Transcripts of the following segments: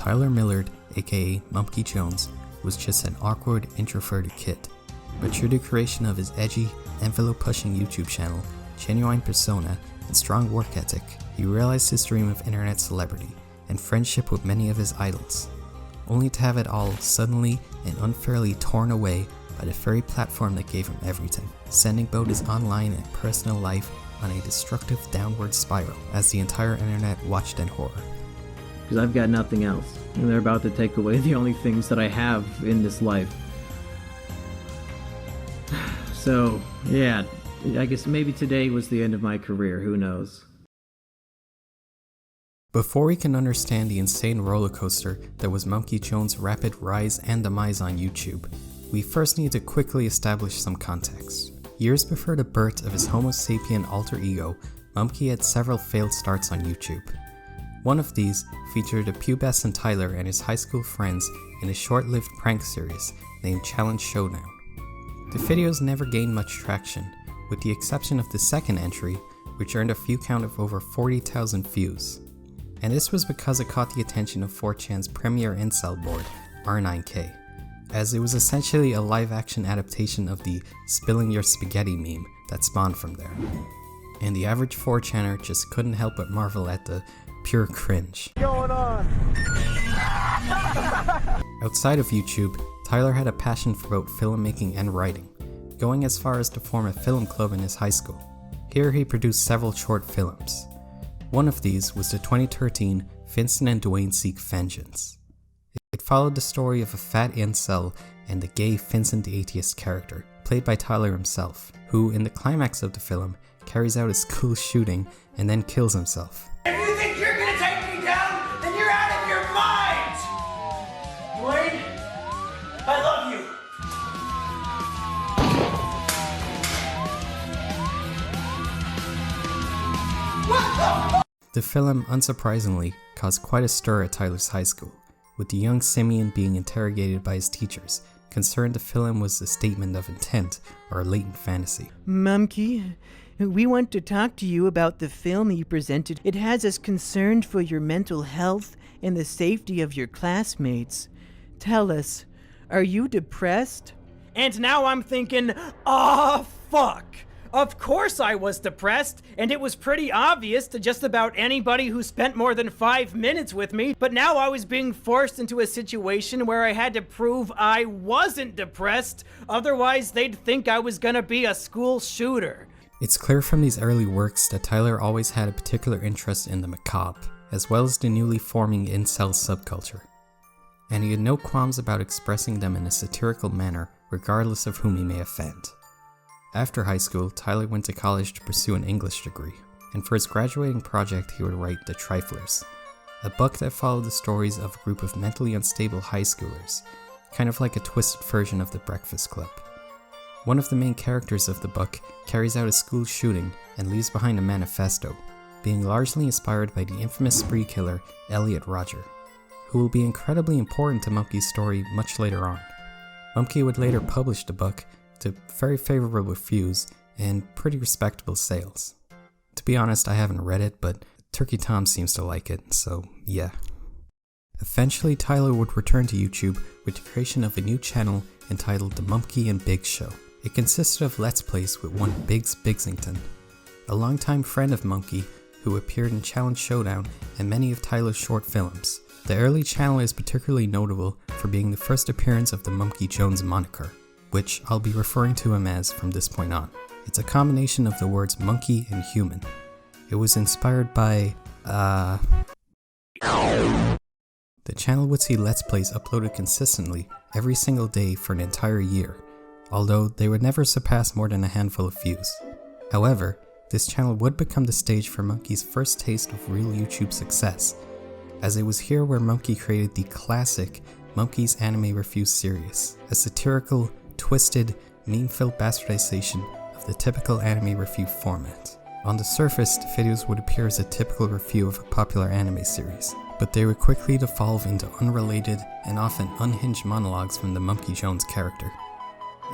Tyler Millard, aka Mumkey Jones, was just an awkward, introverted kid. But through the creation of his edgy, envelope-pushing YouTube channel, genuine persona, and strong work ethic, he realized his dream of internet celebrity and friendship with many of his idols, only to have it all suddenly and unfairly torn away by the very platform that gave him everything, sending both his online and personal life on a destructive downward spiral as the entire internet watched in horror. Because I've got nothing else, and they're about to take away the only things that I have in this life. So, yeah, I guess maybe today was the end of my career, who knows. Before we can understand the insane roller coaster that was Mumkey Jones' rapid rise and demise on YouTube, we first need to quickly establish some context. Years before the birth of his Homo sapien alter ego, Mumkey had several failed starts on YouTube. One of these featured a pubescent Tyler and his high school friends in a short-lived prank series named Challenge Showdown. The videos never gained much traction, with the exception of the second entry, which earned a view count of over 40,000 views. And this was because it caught the attention of 4chan's premier incel board, R9K, as it was essentially a live-action adaptation of the spilling your spaghetti meme that spawned from there. And the average 4chaner just couldn't help but marvel at the pure cringe. Going on? Outside of YouTube, Tyler had a passion for both filmmaking and writing, going as far as to form a film club in his high school. Here he produced several short films. One of these was the 2013 Vincent and Dwayne Seek Vengeance. It followed the story of a fat incel and the gay Vincent the Atheist character, played by Tyler himself, who in the climax of the film carries out a school shooting and then kills himself. If you think you're gonna take me down, then you're out of your mind! Dwayne, I love you! The film, unsurprisingly, caused quite a stir at Tyler's high school, with the young Simian being interrogated by his teachers, concerned the film was a statement of intent or a latent fantasy. Mumkey, we want to talk to you about the film you presented. It has us concerned for your mental health and the safety of your classmates. Tell us, are you depressed? And now I'm thinking, fuck. Of course I was depressed, and it was pretty obvious to just about anybody who spent more than 5 minutes with me, but now I was being forced into a situation where I had to prove I wasn't depressed, otherwise they'd think I was gonna be a school shooter. It's clear from these early works that Tyler always had a particular interest in the macabre, as well as the newly forming incel subculture. And he had no qualms about expressing them in a satirical manner, regardless of whom he may offend. After high school, Tyler went to college to pursue an English degree, and for his graduating project he would write The Triflers, a book that followed the stories of a group of mentally unstable high schoolers, kind of like a twisted version of The Breakfast Club. One of the main characters of the book carries out a school shooting and leaves behind a manifesto, being largely inspired by the infamous spree killer Elliot Rodger, who will be incredibly important to Mumkey's story much later on. Mumkey would later publish the book to very favorable reviews and pretty respectable sales. To be honest, I haven't read it, but Turkey Tom seems to like it, so yeah. Eventually, Tyler would return to YouTube with the creation of a new channel entitled The Mumkey and Biggs Show. It consisted of Let's Plays with one Biggs Bigsington, a longtime friend of Mumkey who appeared in Challenge Showdown and many of Tyler's short films. The early channel is particularly notable for being the first appearance of the Mumkey Jones moniker, which I'll be referring to him as from this point on. It's a combination of the words monkey and human. It was inspired by, The channel would see Let's Plays uploaded consistently every single day for an entire year, although they would never surpass more than a handful of views. However, this channel would become the stage for Mumkey's first taste of real YouTube success, as it was here where Mumkey created the classic Mumkey's Anime Review series, a satirical, twisted, meme-filled bastardization of the typical anime review format. On the surface, the videos would appear as a typical review of a popular anime series, but they would quickly devolve into unrelated and often unhinged monologues from the Mumkey Jones character.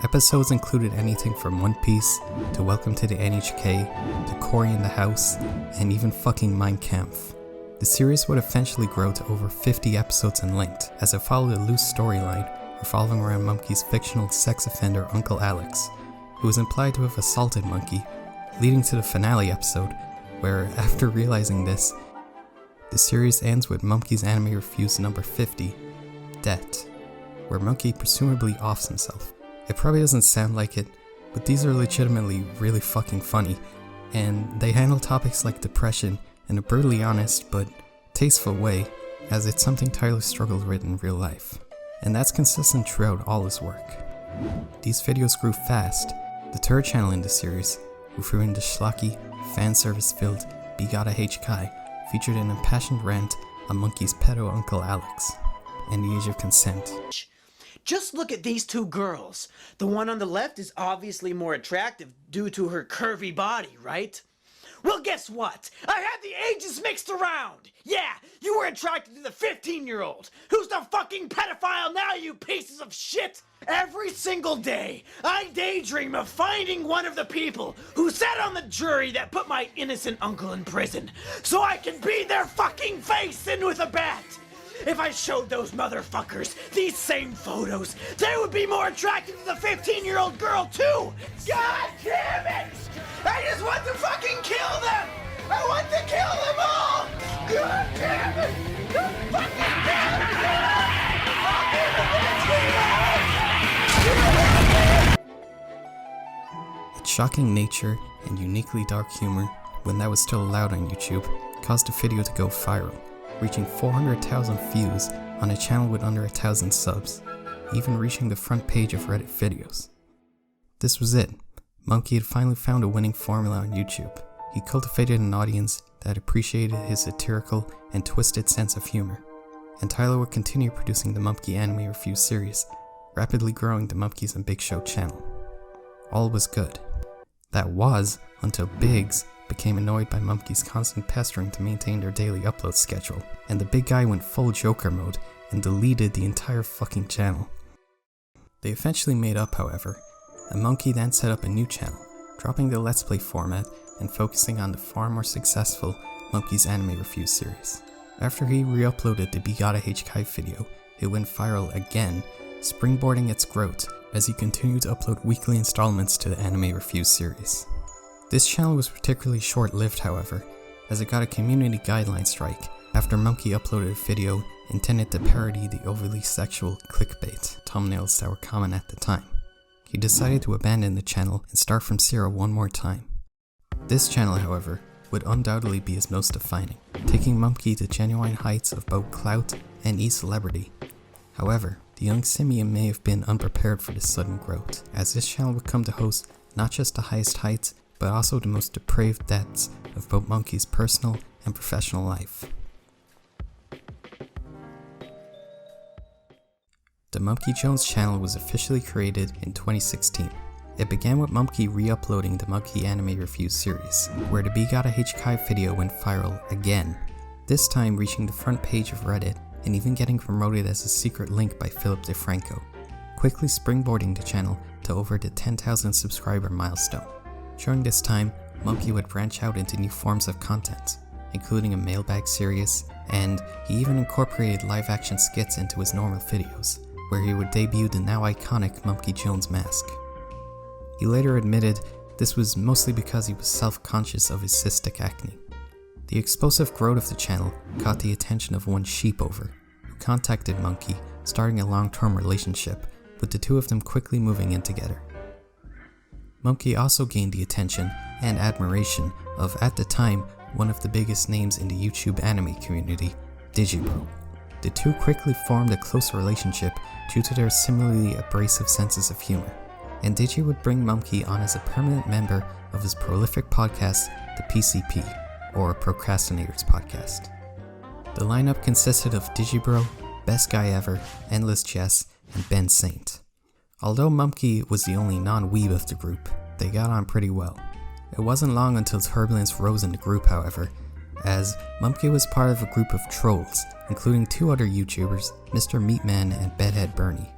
Episodes included anything from One Piece, to Welcome to the NHK, to Cory in the House, and even fucking Mein Kampf. The series would eventually grow to over 50 episodes in length, as it followed a loose storyline revolving around Mumkey's fictional sex offender Uncle Alex, who was implied to have assaulted Mumkey, leading to the finale episode, where, after realizing this, the series ends with Mumkey's anime reviews number 50, Debt, where Mumkey presumably offs himself. It probably doesn't sound like it, but these are legitimately really fucking funny, and they handle topics like depression in a brutally honest but tasteful way, as it's something Tyler struggled with in real life. And that's consistent throughout all his work. These videos grew fast. The third channel in the series, referring to schlocky, fan service-filled Bigada H Kai, featured an impassioned rant on Mumkey's pedo Uncle Alex and the age of consent. Just look at these two girls. The one on the left is obviously more attractive due to her curvy body, right? Well, guess what? I had the ages mixed around. Yeah, you were attracted to the 15-year-old. Who's the fucking pedophile now, you pieces of shit? Every single day, I daydream of finding one of the people who sat on the jury that put my innocent uncle in prison, so I can beat their fucking face in with a bat. If I showed those motherfuckers these same photos, they would be more attracted to the 15-year-old girl too! God damn it! I just want to fucking kill them! I want to kill them all! God damn it! God fucking damn it! Its shocking nature and uniquely dark humor, when that was still allowed on YouTube, caused the video to go viral, reaching 400,000 views on a channel with under 1,000 subs, even reaching the front page of Reddit videos. This was it. Mumkey had finally found a winning formula on YouTube. He cultivated an audience that appreciated his satirical and twisted sense of humor, and Tyler would continue producing the Mumkey Anime Review series, rapidly growing the Mumkeys and Big Show channel. All was good. That was until Biggs became annoyed by Mumkey's constant pestering to maintain their daily upload schedule, and the big guy went full Joker mode and deleted the entire fucking channel. They eventually made up, however, and Mumkey then set up a new channel, dropping the Let's Play format and focusing on the far more successful Mumkey's Anime Review series. After he re-uploaded the Bigada H Kai video, it went viral again, springboarding its growth as he continued to upload weekly installments to the Anime Review series. This channel was particularly short-lived, however, as it got a community guideline strike after Mumkey uploaded a video intended to parody the overly sexual clickbait thumbnails that were common at the time. He decided to abandon the channel and start from zero one more time. This channel, however, would undoubtedly be his most defining, taking Mumkey to genuine heights of both clout and e-celebrity. However, the young Simian may have been unprepared for this sudden growth, as this channel would come to host not just the highest heights, but also the most depraved depths of both Mumkey's personal and professional life. The Mumkey Jones channel was officially created in 2016. It began with Mumkey re-uploading the Mumkey Anime Review series, where the Bigada H Kai video went viral again, this time reaching the front page of Reddit and even getting promoted as a secret link by Philip DeFranco, quickly springboarding the channel to over the 10,000 subscriber milestone. During this time, Mumkey would branch out into new forms of content, including a mailbag series, and he even incorporated live-action skits into his normal videos, where he would debut the now iconic Mumkey Jones mask. He later admitted this was mostly because he was self-conscious of his cystic acne. The explosive growth of the channel caught the attention of one Sheepover, who contacted Mumkey, starting a long-term relationship, with the two of them quickly moving in together. Mumkey also gained the attention and admiration of, at the time, one of the biggest names in the YouTube anime community, Digibro. The two quickly formed a close relationship due to their similarly abrasive senses of humor, and Digi would bring Mumkey on as a permanent member of his prolific podcast, the PCP, or Procrastinators Podcast. The lineup consisted of Digibro, Best Guy Ever, Endless Jess, and Ben Saint. Although Mumkey was the only non-weeb of the group, they got on pretty well. It wasn't long until turbulence rose in the group, however, as Mumkey was part of a group of trolls, including two other YouTubers, Mr. Meatman and Bedhead Bernie,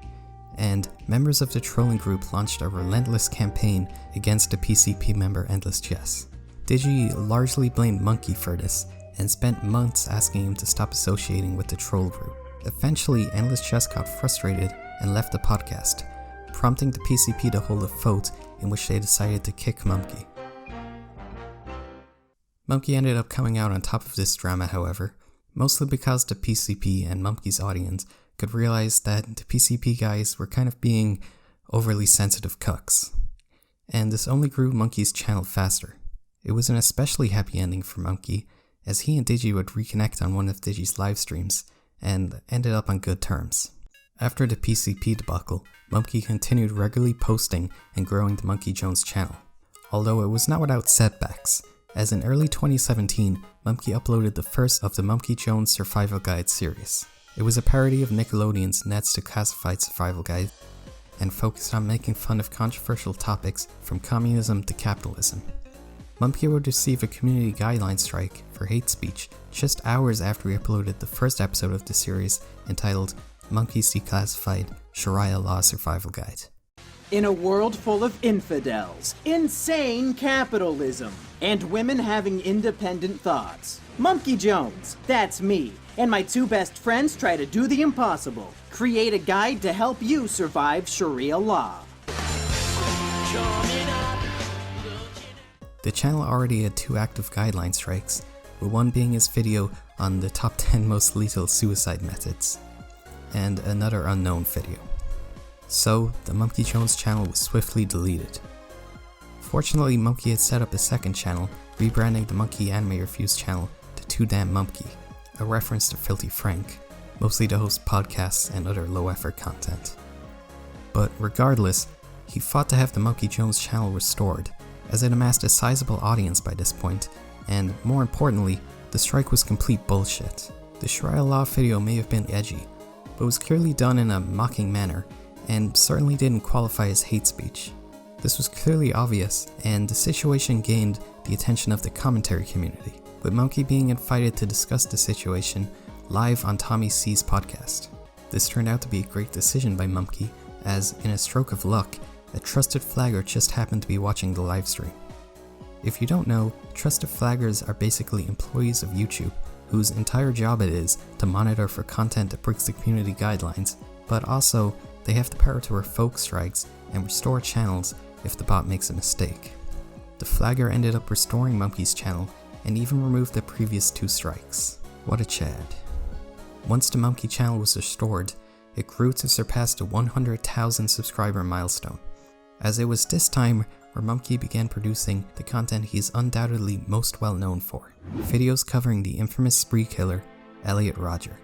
and members of the trolling group launched a relentless campaign against the PCP member Endless Jess. Digi largely blamed Mumkey for this, and spent months asking him to stop associating with the troll group. Eventually, Endless Chess got frustrated and left the podcast, prompting the PCP to hold a vote in which they decided to kick Mumkey. Mumkey ended up coming out on top of this drama, however, mostly because the PCP and Mumkey's audience could realize that the PCP guys were kind of being overly sensitive cucks. And this only grew Mumkey's channel faster. It was an especially happy ending for Mumkey, as he and Digi would reconnect on one of Digi's live streams, and ended up on good terms. After the PCP debacle, Mumkey continued regularly posting and growing the Mumkey Jones channel, although it was not without setbacks, as in early 2017, Mumkey uploaded the first of the Mumkey Jones Survival Guide series. It was a parody of Nickelodeon's Ned's Declassified Survival Guide, and focused on making fun of controversial topics from communism to capitalism. Mumkey would receive a community guideline strike for hate speech just hours after he uploaded the first episode of the series entitled Mumkey's Declassified Sharia Law Survival Guide. In a world full of infidels, insane capitalism, and women having independent thoughts, Mumkey Jones, that's me, and my two best friends try to do the impossible. Create a guide to help you survive Sharia law. The channel already had 2 active guideline strikes, with one being his video on the top 10 most lethal suicide methods, and another unknown video. So, the Mumkey Jones channel was swiftly deleted. Fortunately, Mumkey had set up a second channel, rebranding the Mumkey Anime Reviews channel to Too Damn Mumkey, a reference to Filthy Frank, mostly to host podcasts and other low-effort content. But regardless, he fought to have the Mumkey Jones channel restored, as it amassed a sizable audience by this point, and more importantly, the strike was complete bullshit. The Sharia law video may have been edgy, but was clearly done in a mocking manner, and certainly didn't qualify as hate speech. This was clearly obvious, and the situation gained the attention of the commentary community, with Mumkey being invited to discuss the situation live on Tommy C's podcast. This turned out to be a great decision by Mumkey, as in a stroke of luck, a trusted flagger just happened to be watching the livestream. If you don't know, trusted flaggers are basically employees of YouTube, whose entire job it is to monitor for content that breaks the community guidelines, but also they have the power to revoke strikes and restore channels if the bot makes a mistake. The flagger ended up restoring Mumkey's channel and even removed the previous 2 strikes. What a Chad. Once the Mumkey channel was restored, it grew to surpass the 100,000 subscriber milestone, as it was this time where Mumkey began producing the content he's undoubtedly most well known for, videos covering the infamous spree killer, Elliot Rodger.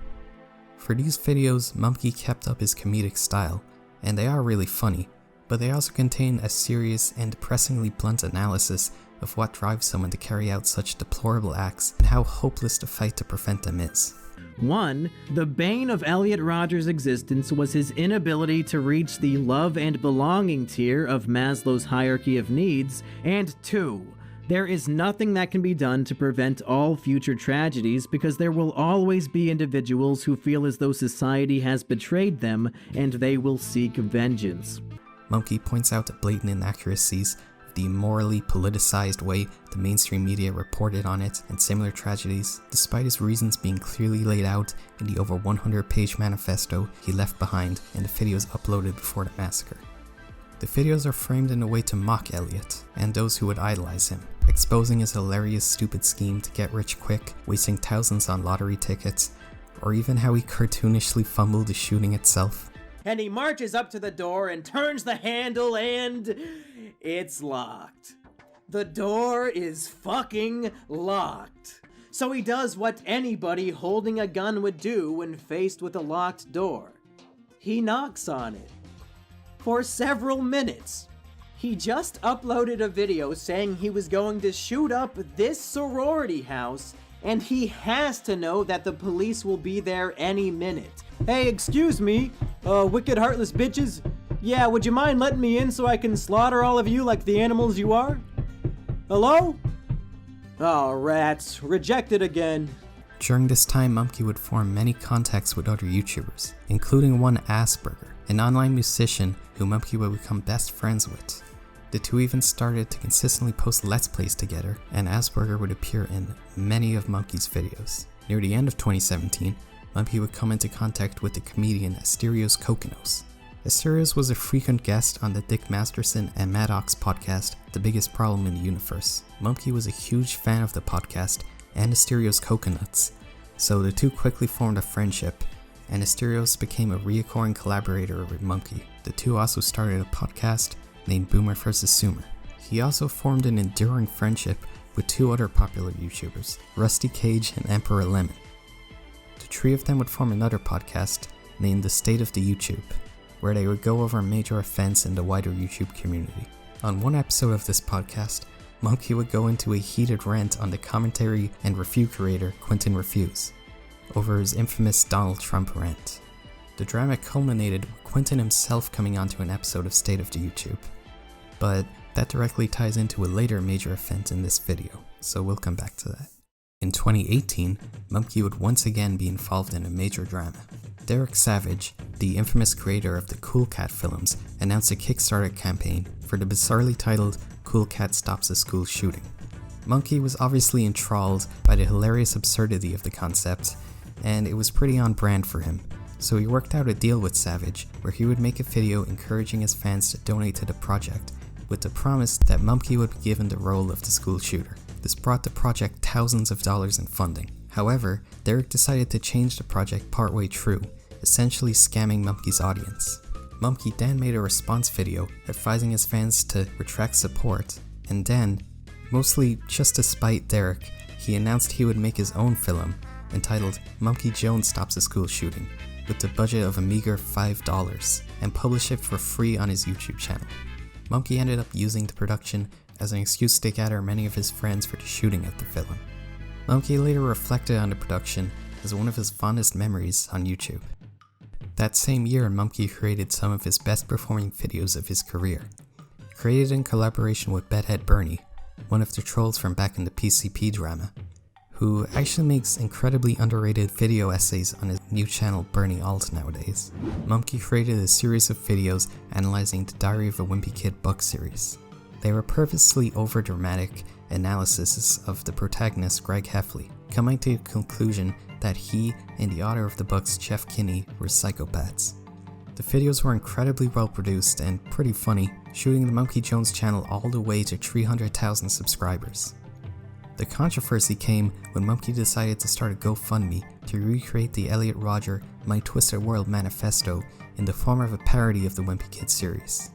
For these videos, Mumkey kept up his comedic style, and they are really funny, but they also contain a serious and depressingly blunt analysis of what drives someone to carry out such deplorable acts and how hopeless the fight to prevent them is. 1. The bane of Elliot Rodger's existence was his inability to reach the love and belonging tier of Maslow's hierarchy of needs, and 2. There is nothing that can be done to prevent all future tragedies because there will always be individuals who feel as though society has betrayed them and they will seek vengeance. Mumkey points out the blatant inaccuracies of the morally politicized way the mainstream media reported on it and similar tragedies, despite his reasons being clearly laid out in the over 100-page manifesto he left behind in the videos uploaded before the massacre. The videos are framed in a way to mock Elliot and those who would idolize him, exposing his hilarious stupid scheme to get rich quick, wasting thousands on lottery tickets, or even how he cartoonishly fumbled the shooting itself. And he marches up to the door and turns the handle and it's locked. The door is fucking locked. So he does what anybody holding a gun would do when faced with a locked door. He knocks on it. For several minutes. He just uploaded a video saying he was going to shoot up this sorority house, and he has to know that the police will be there any minute. Hey, excuse me, wicked heartless bitches. Yeah, would you mind letting me in so I can slaughter all of you like the animals you are? Hello? Oh, rats. Rejected again. During this time, Mumkey would form many contacts with other YouTubers, including one Asperger, an online musician who Mumkey would become best friends with. The two even started to consistently post Let's Plays together, and Asperger would appear in many of Mumkey's videos. Near the end of 2017, Mumkey would come into contact with the comedian Asterios Kokkinos. Asterios was a frequent guest on the Dick Masterson and Maddox podcast, The Biggest Problem in the Universe. Mumkey was a huge fan of the podcast and Asterios Coconuts, so the two quickly formed a friendship, and Asterios became a reoccurring collaborator with Mumkey. The two also started a podcast named Boomer vs. Sumer. He also formed an enduring friendship with two other popular YouTubers, Rusty Cage and Emperor Lemon. The three of them would form another podcast named The State of the YouTube, where they would go over major events in the wider YouTube community. On one episode of this podcast, Mumkey would go into a heated rant on the commentary and review creator Quentin Refuse over his infamous Donald Trump rant. The drama culminated with Quentin himself coming onto an episode of State of the YouTube, but that directly ties into a later major event in this video, so we'll come back to that. In 2018, Mumkey would once again be involved in a major drama. Derek Savage, the infamous creator of the Cool Cat films, announced a Kickstarter campaign for the bizarrely titled Cool Cat Stops a School Shooting. Mumkey was obviously enthralled by the hilarious absurdity of the concept, and it was pretty on brand for him, so he worked out a deal with Savage where he would make a video encouraging his fans to donate to the project, with the promise that Mumkey would be given the role of the school shooter. This brought the project thousands of dollars in funding. However, Derek decided to change the project partway through, essentially scamming Mumkey's audience. Mumkey then made a response video advising his fans to retract support, and then, mostly just to spite Derek, he announced he would make his own film entitled Mumkey Jones Stops a School Shooting, with the budget of a meager $5, and publish it for free on his YouTube channel. Mumkey ended up using the production as an excuse to gather many of his friends for the shooting of the film. Mumkey later reflected on the production as one of his fondest memories on YouTube. That same year, Mumkey created some of his best performing videos of his career. Created in collaboration with Bedhead Bernie, one of the trolls from back in the PCP drama, who actually makes incredibly underrated video essays on his new channel Bernie Alt nowadays. Mumkey created a series of videos analyzing the Diary of a Wimpy Kid book series. They were purposely over-dramatic analyses of the protagonist Greg Heffley, coming to the conclusion that he and the author of the books, Jeff Kinney, were psychopaths. The videos were incredibly well produced and pretty funny, shooting the Mumkey Jones channel all the way to 300,000 subscribers. The controversy came when Mumkey decided to start a GoFundMe to recreate the Elliot Rodger My Twisted World manifesto in the form of a parody of the Wimpy Kid series.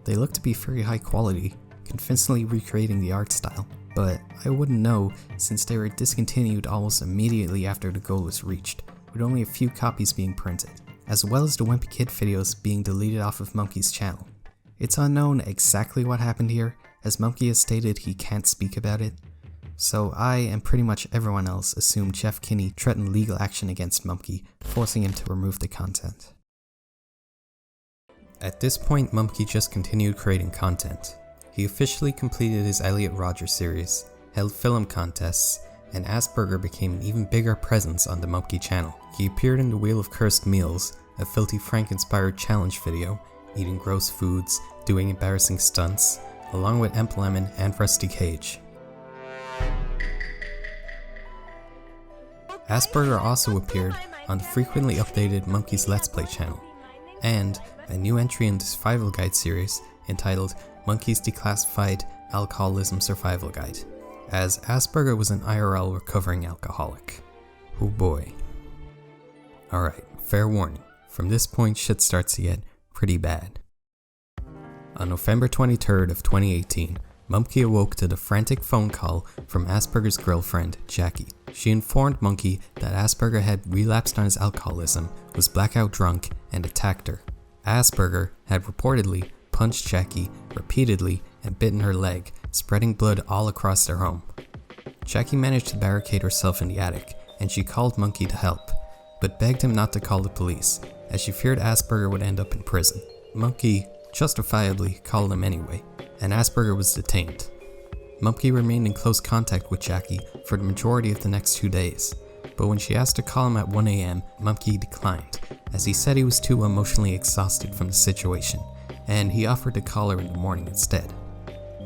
They looked to be very high quality, convincingly recreating the art style, but I wouldn't know since they were discontinued almost immediately after the goal was reached, with only a few copies being printed, as well as the Wimpy Kid videos being deleted off of Mumkey's channel. It's unknown exactly what happened here, as Mumkey has stated he can't speak about it, so I and pretty much everyone else assumed Jeff Kinney threatened legal action against Mumkey, forcing him to remove the content. At this point, Mumkey just continued creating content. He officially completed his Elliot Rodger series, held film contests, and Asperger became an even bigger presence on the Mumkey channel. He appeared in the Wheel of Cursed Meals, a Filthy Frank-inspired challenge video, eating gross foods, doing embarrassing stunts, along with Emp Lemon and Rusty Cage. Asperger also appeared on the frequently updated Mumkey's Let's Play channel, and a new entry in the Survival Guide series entitled Mumkey's Declassified Alcoholism Survival Guide, as Asperger was an IRL recovering alcoholic. Oh boy. Alright, fair warning, from this point shit starts to get pretty bad. On November 23rd of 2018, Mumkey awoke to the frantic phone call from Asperger's girlfriend, Jackie. She informed Mumkey that Asperger had relapsed on his alcoholism, was blackout drunk, and attacked her. Asperger had reportedly punched Jackie repeatedly and bitten her leg, spreading blood all across their home. Jackie managed to barricade herself in the attic, and she called Mumkey to help, but begged him not to call the police, as she feared Asperger would end up in prison. Mumkey justifiably called him anyway, and Asperger was detained. Mumkey remained in close contact with Jackie for the majority of the next 2 days, but when she asked to call him at 1 AM, Mumkey declined, as he said he was too emotionally exhausted from the situation, and he offered to call her in the morning instead.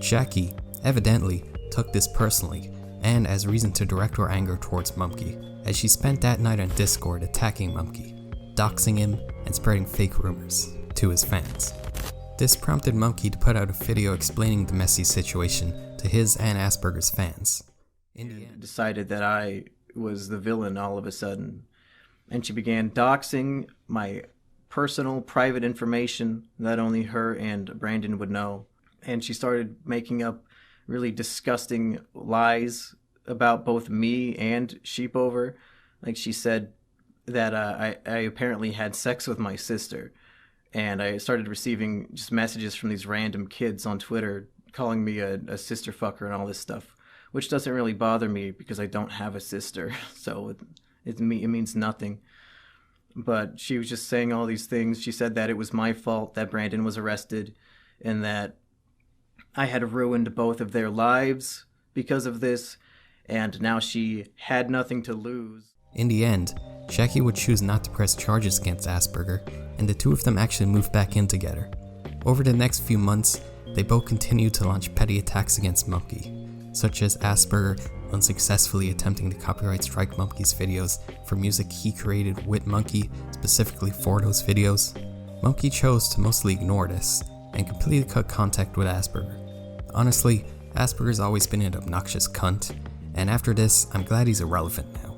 Jackie, evidently, took this personally, and as reason to direct her anger towards Mumkey, as she spent that night on Discord attacking Mumkey, doxing him and spreading fake rumors to his fans. This prompted Mumkey to put out a video explaining the messy situation to his and Asperger's fans. In the end, decided that I was the villain all of a sudden, and she began doxing my personal private information that only her and Brandon would know, and she started making up really disgusting lies about both me and Sheepover. Like, she said that I apparently had sex with my sister, and I started receiving just messages from these random kids on Twitter calling me a sister fucker and all this stuff, which doesn't really bother me because I don't have a sister, so it means nothing. But she was just saying all these things. She said that it was my fault that Brandon was arrested and that I had ruined both of their lives because of this, and now she had nothing to lose. In the end, Jackie would choose not to press charges against Asperger, and the two of them actually moved back in together. Over the next few months, they both continued to launch petty attacks against Mumkey, such as Asperger unsuccessfully attempting to copyright strike Mumkey's videos for music he created with Mumkey, specifically for those videos. Mumkey chose to mostly ignore this, and completely cut contact with Asperger. Honestly, Asperger's always been an obnoxious cunt, and after this, I'm glad he's irrelevant now.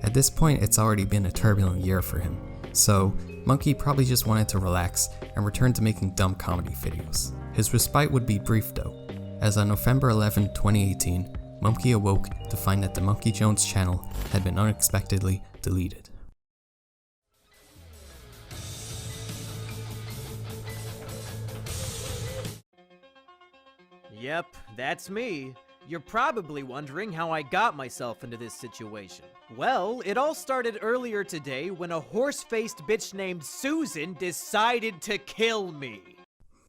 At this point, it's already been a turbulent year for him, so Mumkey probably just wanted to relax and return to making dumb comedy videos. His respite would be brief though, as on November 11, 2018, Mumkey awoke to find that the Mumkey Jones channel had been unexpectedly deleted. Yep, that's me. You're probably wondering how I got myself into this situation. Well, it all started earlier today when a horse-faced bitch named Susan decided to kill me.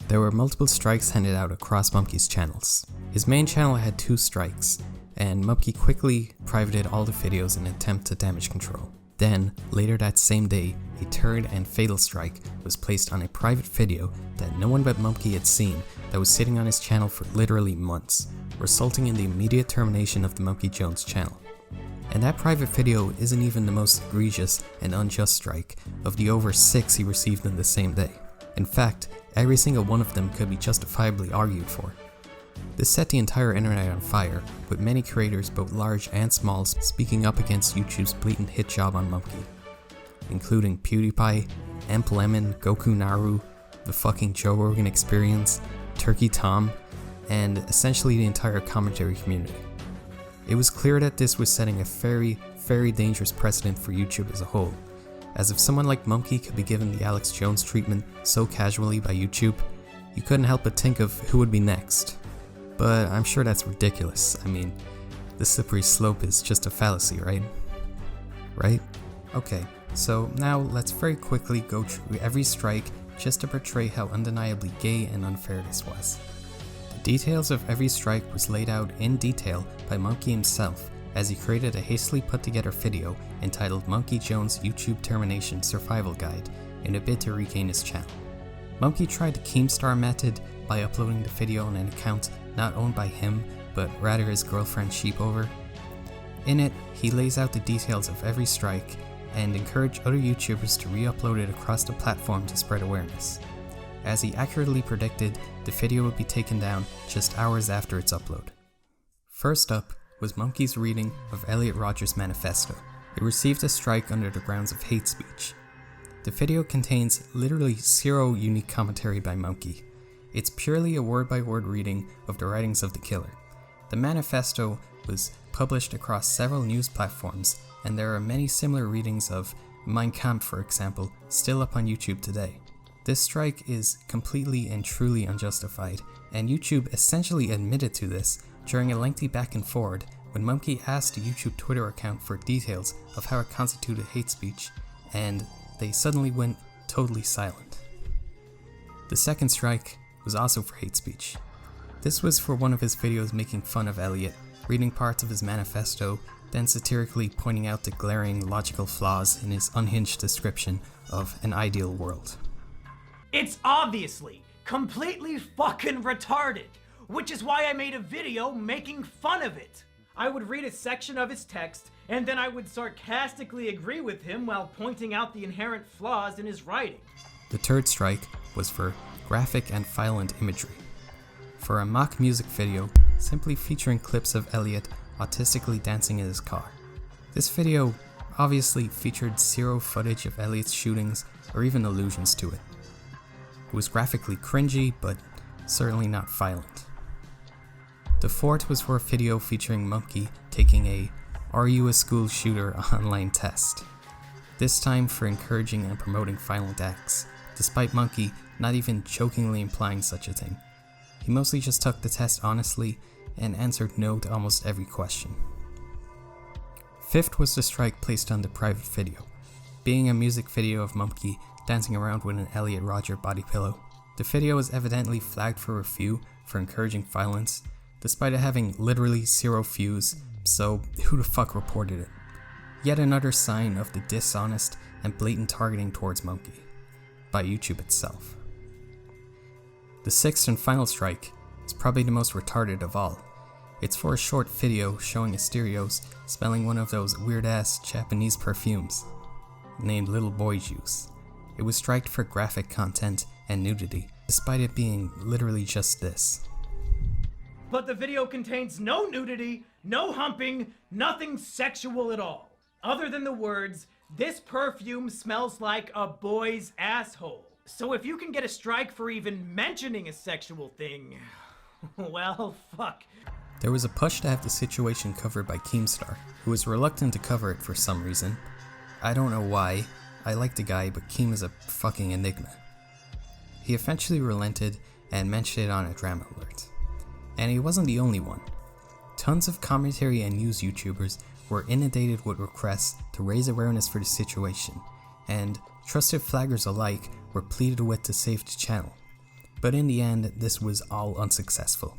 There were multiple strikes handed out across Mumkey's channels. His main channel had 2 strikes, and Mumkey quickly privated all the videos in an attempt to damage control. Then, later that same day, a third and fatal strike was placed on a private video that no one but Mumkey had seen that was sitting on his channel for literally months, resulting in the immediate termination of the Mumkey Jones channel. And that private video isn't even the most egregious and unjust strike of the over 6 he received in the same day. In fact, every single one of them could be justifiably argued for. This set the entire internet on fire, with many creators both large and small speaking up against YouTube's blatant hit job on Mumkey, including PewDiePie, Amp Lemon, Goku Naru, the fucking Joe Rogan Experience, Turkey Tom, and essentially the entire commentary community. It was clear that this was setting a very, very dangerous precedent for YouTube as a whole, as if someone like Mumkey could be given the Alex Jones treatment so casually by YouTube, you couldn't help but think of who would be next. But I'm sure that's ridiculous. I mean, the slippery slope is just a fallacy, right? Right? Okay, so now let's very quickly go through every strike just to portray how undeniably gay and unfair this was. The details of every strike was laid out in detail by Mumkey himself as he created a hastily put together video entitled Mumkey Jones YouTube Termination Survival Guide in a bid to regain his channel. Mumkey tried the Keemstar method by uploading the video on an account not owned by him, but rather his girlfriend Sheepover. In it, he lays out the details of every strike and encouraged other YouTubers to re-upload it across the platform to spread awareness. As he accurately predicted, the video would be taken down just hours after its upload. First up was Mumkey's reading of Elliot Rodger's manifesto. It received a strike under the grounds of hate speech. The video contains literally 0 unique commentary by Mumkey. It's purely a word-by-word reading of the writings of the killer. The manifesto was published across several news platforms, and there are many similar readings of Mein Kampf, for example, still up on YouTube today. This strike is completely and truly unjustified, and YouTube essentially admitted to this during a lengthy back and forward when Mumkey asked the YouTube Twitter account for details of how it constituted hate speech, and they suddenly went totally silent. The second strike was also for hate speech. This was for one of his videos making fun of Elliot, reading parts of his manifesto, then satirically pointing out the glaring logical flaws in his unhinged description of an ideal world. It's obviously completely fucking retarded, which is why I made a video making fun of it. I would read a section of his text, and then I would sarcastically agree with him while pointing out the inherent flaws in his writing. The third strike was for graphic and violent imagery. For a mock music video, simply featuring clips of Elliot autistically dancing in his car. This video obviously featured zero footage of Elliot's shootings or even allusions to it. It was graphically cringy, but certainly not violent. The fourth was for a video featuring Mumkey taking a "Are you a school shooter?" online test. This time for encouraging and promoting violent acts, despite Mumkey not even jokingly implying such a thing. He mostly just took the test honestly and answered no to almost every question. Fifth was the strike placed on the private video. Being a music video of Mumkey dancing around with an Elliot Rodger body pillow, the video was evidently flagged for review for encouraging violence, despite it having literally zero views, so who the fuck reported it? Yet another sign of the dishonest and blatant targeting towards Mumkey by YouTube itself. The sixth and final strike is probably the most retarded of all. It's for a short video showing Asterios smelling one of those weird ass Japanese perfumes named Little Boy Juice. It was striked for graphic content and nudity, despite it being literally just this. But the video contains no nudity, no humping, nothing sexual at all. Other than the words, "This perfume smells like a boy's asshole." So if you can get a strike for even mentioning a sexual thing, well, fuck. There was a push to have the situation covered by Keemstar, who was reluctant to cover it for some reason. I don't know why. I like the guy, but Keem is a fucking enigma. He eventually relented and mentioned it on a drama alert. And he wasn't the only one. Tons of commentary and news YouTubers were inundated with requests to raise awareness for the situation, and trusted flaggers alike were pleaded with to save the channel. But in the end, this was all unsuccessful.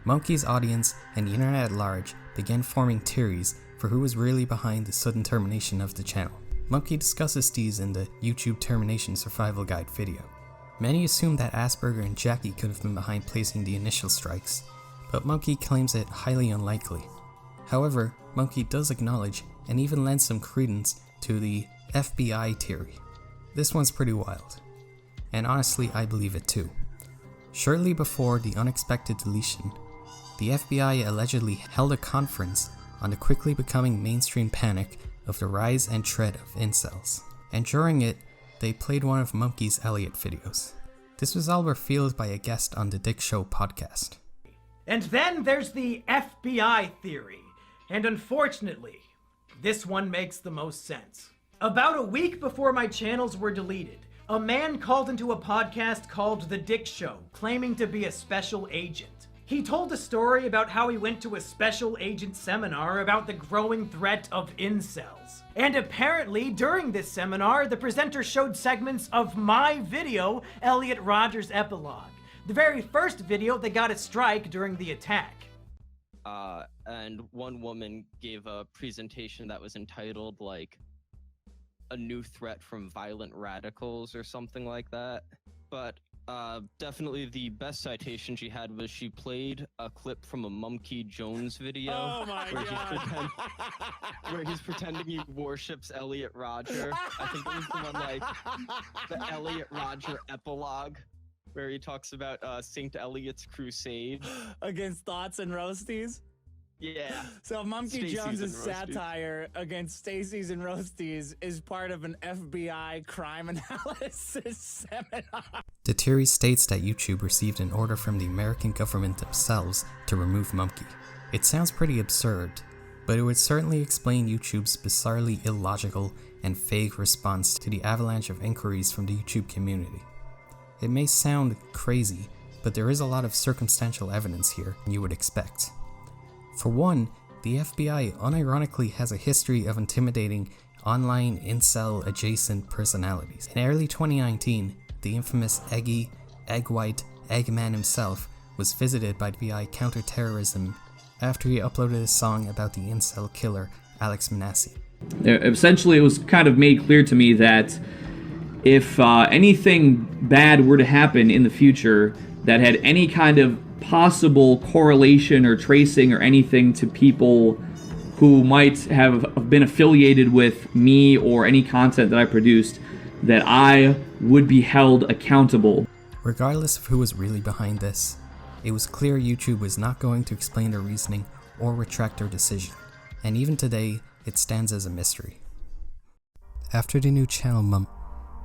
Mumkey's audience and the internet at large began forming theories for who was really behind the sudden termination of the channel. Mumkey discusses these in the YouTube Termination Survival Guide video. Many assume that Asperger and Jackie could have been behind placing the initial strikes, but Mumkey claims it highly unlikely. However, Mumkey does acknowledge and even lends some credence to the FBI theory. This one's pretty wild, and honestly I believe it too. Shortly before the unexpected deletion, the FBI allegedly held a conference on the quickly becoming mainstream panic of the rise and tread of incels, and during it, they played one of Mumkey's Elliot videos. This was all revealed by a guest on the Dick Show podcast. And then there's the FBI theory, and unfortunately, this one makes the most sense. About a week before my channels were deleted, a man called into a podcast called The Dick Show, claiming to be a special agent. He told a story about how he went to a special agent seminar about the growing threat of incels. And apparently, during this seminar, the presenter showed segments of my video, Elliot Rodger's Epilogue, the very first video that got a strike during the attack. And one woman gave a presentation that was entitled, like, "A New Threat from Violent Radicals" or something like that. But definitely the best citation she had was she played a clip from a Mumkey Jones video. Oh my God. Where he's pretending he worships Elliot Rodger. I think it was the one like the Elliot Rodger Epilogue, where he talks about St. Elliot's crusade Against thoughts and roasties? Yeah. So Mumkey Stacey's Jones's and roasties. satire against Stacey's and Roasties is part of an FBI crime analysis seminar. The theory states that YouTube received an order from the American government themselves to remove Mumkey. It sounds pretty absurd, but it would certainly explain YouTube's bizarrely illogical and vague response to the avalanche of inquiries from the YouTube community. It may sound crazy, but there is a lot of circumstantial evidence here you would expect. For one, the FBI unironically has a history of intimidating online incel-adjacent personalities. In early 2019, the infamous Edgy, Egg White, Eggman himself was visited by the FBI counterterrorism after he uploaded a song about the incel killer Alex Manassi. Essentially, it was kind of made clear to me that if anything bad were to happen in the future that had any kind of possible correlation or tracing or anything to people who might have been affiliated with me or any content that I produced, that I would be held accountable. Regardless of who was really behind this, it was clear YouTube was not going to explain their reasoning or retract their decision, and even today, it stands as a mystery. After the new channel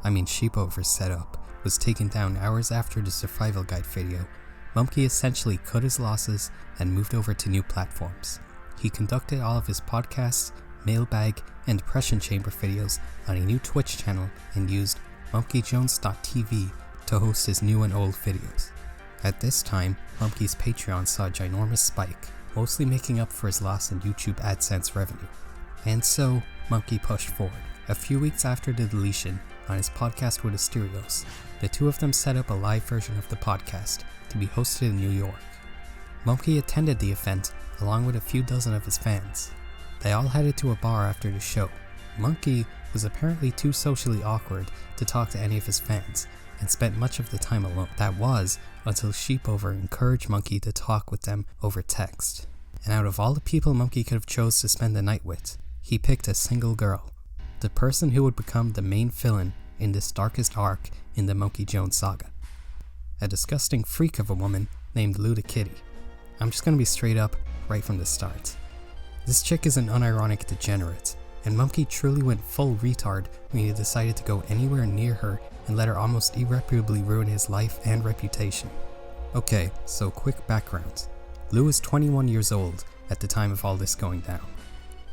Sheepover's setup was taken down hours after the survival guide video, Mumkey essentially cut his losses and moved over to new platforms. He conducted all of his podcasts, mailbag, and depression chamber videos on a new Twitch channel and used MumkeyJones.tv to host his new and old videos. At this time, Mumkey's Patreon saw a ginormous spike, mostly making up for his loss in YouTube AdSense revenue. And so, Mumkey pushed forward. A few weeks after the deletion, on his podcast with the Stereos, the two of them set up a live version of the podcast to be hosted in New York. Mumkey attended the event along with a few dozen of his fans. They all headed to a bar after the show. Mumkey was apparently too socially awkward to talk to any of his fans and spent much of the time alone. That was until Sheepover encouraged Mumkey to talk with them over text. And out of all the people Mumkey could have chose to spend the night with, he picked a single girl, the person who would become the main villain in this darkest arc in the Mumkey Jones saga. A disgusting freak of a woman named Luda Kitty. I'm just gonna be straight up right from the start. This chick is an unironic degenerate, and Mumkey truly went full retard when he decided to go anywhere near her and let her almost irreparably ruin his life and reputation. Okay, so quick background. Lou was 21 years old at the time of all this going down.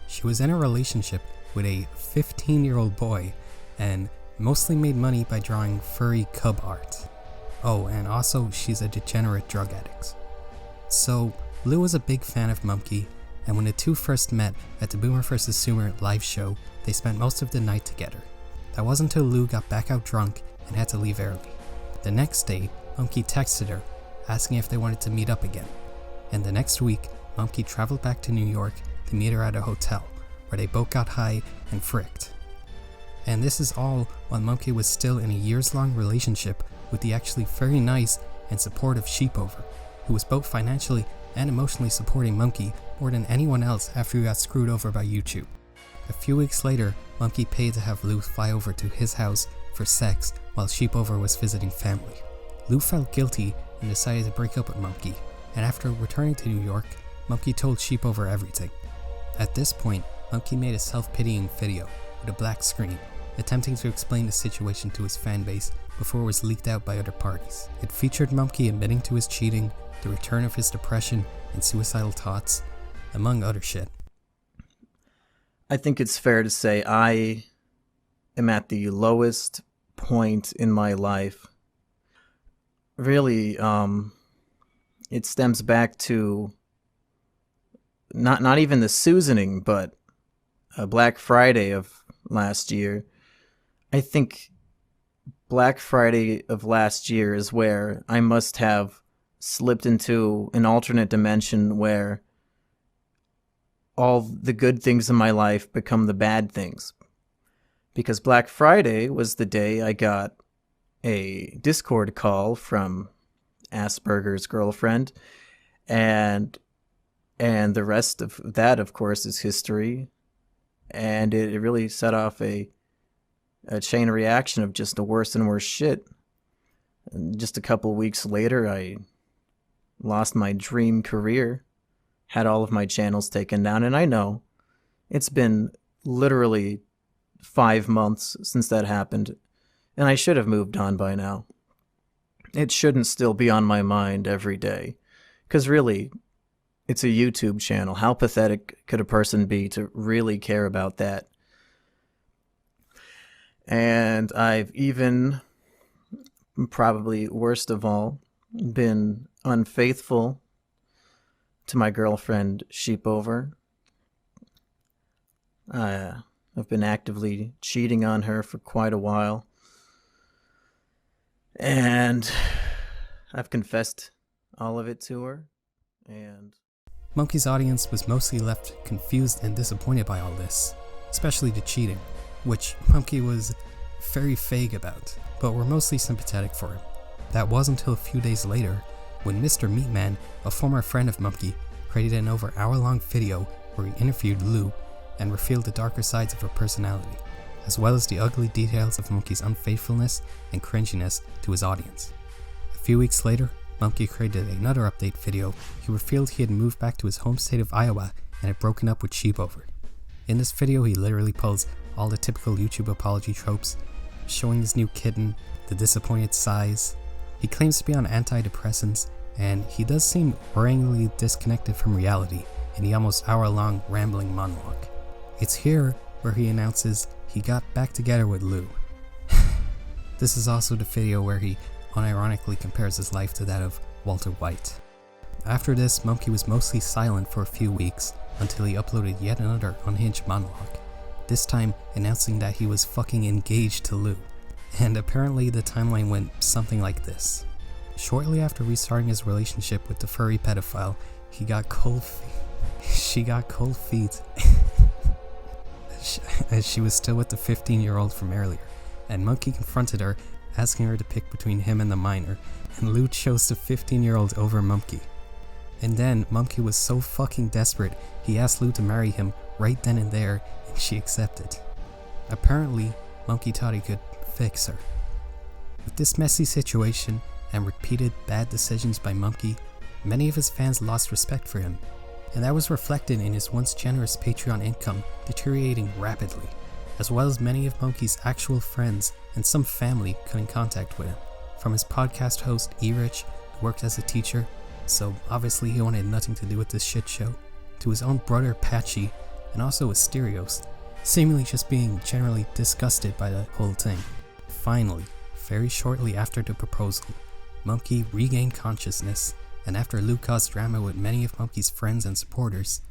She was in a relationship with a 15-year-old boy and mostly made money by drawing furry cub art. Oh, and also she's a degenerate drug addict. So, Lou was a big fan of Mumkey, and when the two first met at the Boomer vs. Zoomer live show, they spent most of the night together. That wasn't until Lou got back out drunk and had to leave early. The next day, Mumkey texted her, asking if they wanted to meet up again. And the next week, Mumkey traveled back to New York to meet her at a hotel, where they both got high and fricked. And this is all while Mumkey was still in a years-long relationship with the actually very nice and supportive Sheepover, who was both financially and emotionally supporting Mumkey more than anyone else after he got screwed over by YouTube. A few weeks later, Mumkey paid to have Lou fly over to his house for sex while Sheepover was visiting family. Lou felt guilty and decided to break up with Mumkey, and after returning to New York, Mumkey told Sheepover everything. At this point, Mumkey made a self-pitying video with a black screen, attempting to explain the situation to his fanbase before it was leaked out by other parties. It featured Mumkey admitting to his cheating, the return of his depression and suicidal thoughts, among other shit. I think it's fair to say I am at the lowest point in my life. Really, it stems back to not even the Susaning, but Black Friday of last year. I think Black Friday of last year is where I must have slipped into an alternate dimension where all the good things in my life become the bad things. Because Black Friday was the day I got a Discord call from Asperger's girlfriend, and the rest of that, of course, is history. And it really set off a chain reaction of just the worst and worst shit. And just a couple weeks later, I lost my dream career, had all of my channels taken down, and I know it's been literally 5 months since that happened, and I should have moved on by now. It shouldn't still be on my mind every day, because really, it's a YouTube channel. How pathetic could a person be to really care about that? And I've even, probably worst of all, been unfaithful to my girlfriend Sheepover. I've been actively cheating on her for quite a while. And I've confessed all of it to her. And Mumkey's audience was mostly left confused and disappointed by all this, especially the cheating, which Mumkey was very vague about, but were mostly sympathetic for him. That wasn't until a few days later when Mr. Meatman, a former friend of Mumkey, created an over hour-long video where he interviewed Lou and revealed the darker sides of her personality, as well as the ugly details of Mumkey's unfaithfulness and cringiness to his audience. A few weeks later, Mumkey created another update video. He revealed he had moved back to his home state of Iowa and had broken up with Sheep over it. In this video, he literally pulls all the typical YouTube apology tropes, showing his new kitten, the disappointed sighs. He claims to be on antidepressants, and he does seem worryingly disconnected from reality in the almost hour-long rambling monologue. It's here where he announces he got back together with Lou. This is also the video where he unironically compares his life to that of Walter White. After this, Mumkey was mostly silent for a few weeks until he uploaded yet another unhinged monologue, this time announcing that he was fucking engaged to Lou. And apparently the timeline went something like this. Shortly after restarting his relationship with the furry pedophile, she got cold feet as she was still with the 15-year-old from earlier, and Mumkey confronted her, asking her to pick between him and the minor, and Lou chose the 15-year-old over Mumkey. And then Mumkey was so fucking desperate, he asked Lou to marry him right then and there, and she accepted. Apparently, Mumkey thought he could fix her. With this messy situation and repeated bad decisions by Mumkey, many of his fans lost respect for him, and that was reflected in his once generous Patreon income deteriorating rapidly, as well as many of Mumkey's actual friends and some family couldn't contact with him. From his podcast host E-Rich, who worked as a teacher, so obviously he wanted nothing to do with this shit show, to his own brother Patchy, and also Asterios, seemingly just being generally disgusted by the whole thing. Finally, very shortly after the proposal, Mumkey regained consciousness, and after Lou caused drama with many of Mumkey's friends and supporters,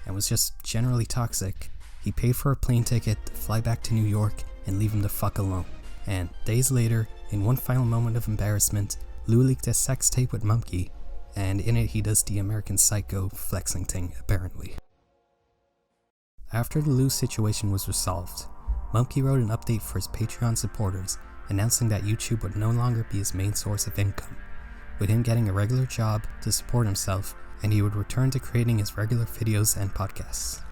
and was just generally toxic, he paid for a plane ticket to fly back to New York and leave him the fuck alone. And days later, in one final moment of embarrassment, Lou leaked a sex tape with Mumkey, and in it he does the American Psycho flexing thing, apparently. After the Lou situation was resolved, Mumkey wrote an update for his Patreon supporters, announcing that YouTube would no longer be his main source of income, with him getting a regular job to support himself, and he would return to creating his regular videos and podcasts.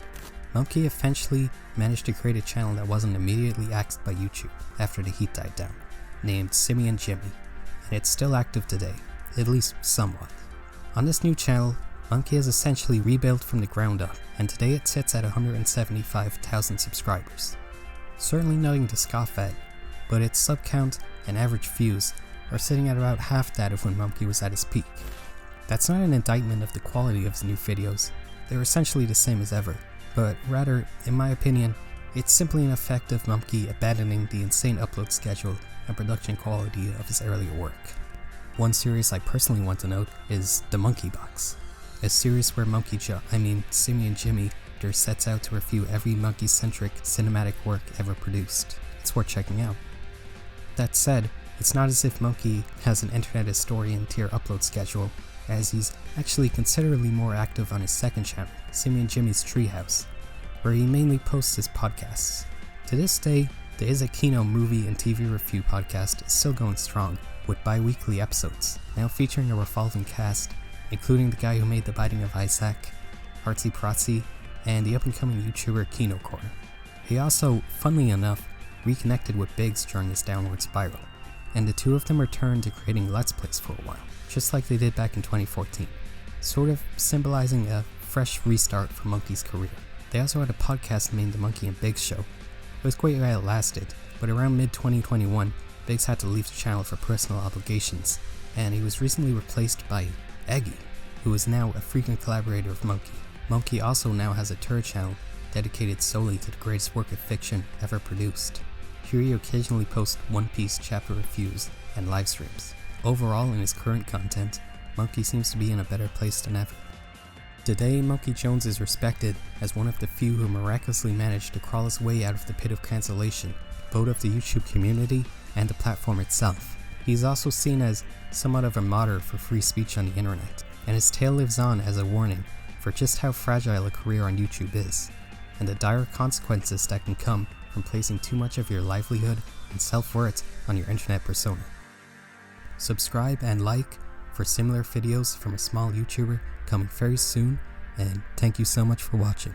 Mumkey eventually managed to create a channel that wasn't immediately axed by YouTube after the heat died down, named Simian Jimmy, and it's still active today, at least somewhat. On this new channel, Mumkey has essentially rebuilt from the ground up, and today it sits at 175,000 subscribers. Certainly nothing to scoff at, but its sub count and average views are sitting at about half that of when Mumkey was at his peak. That's not an indictment of the quality of his new videos, they're essentially the same as ever, but rather, in my opinion, it's simply an effect of Mumkey abandoning the insane upload schedule and production quality of his earlier work. One series I personally want to note is The Monkey Box, a series where Simian Jimmy sets out to review every monkey-centric cinematic work ever produced. It's worth checking out. That said, it's not as if Mumkey has an internet historian tier upload schedule, as he's actually considerably more active on his second channel, Simian Jimmy's Treehouse, where he mainly posts his podcasts. To this day, the Is a Kino movie and TV review podcast is still going strong, with bi-weekly episodes, now featuring a revolving cast, including the guy who made The Binding of Isaac, Artsy Protsy, and the up-and-coming YouTuber Kino Corner. He also, funnily enough, reconnected with Biggs during his downward spiral, and the two of them returned to creating Let's Plays for a while, just like they did back in 2014, sort of symbolizing a fresh restart for Mumkey's career. They also had a podcast named The Mumkey and Biggs Show. It was quite while it lasted, but around mid-2021, Biggs had to leave the channel for personal obligations, and he was recently replaced by Edgy, who is now a frequent collaborator of Mumkey. Mumkey also now has a third channel dedicated solely to the greatest work of fiction ever produced. Here he occasionally posts One Piece chapter reviews and live streams. Overall, in his current content, Mumkey seems to be in a better place than ever. Today, Mumkey Jones is respected as one of the few who miraculously managed to crawl his way out of the pit of cancellation, both of the YouTube community and the platform itself. He is also seen as somewhat of a martyr for free speech on the internet, and his tale lives on as a warning for just how fragile a career on YouTube is, and the dire consequences that can come from placing too much of your livelihood and self-worth on your internet persona. Subscribe and like for similar videos from a small YouTuber coming very soon, and thank you so much for watching.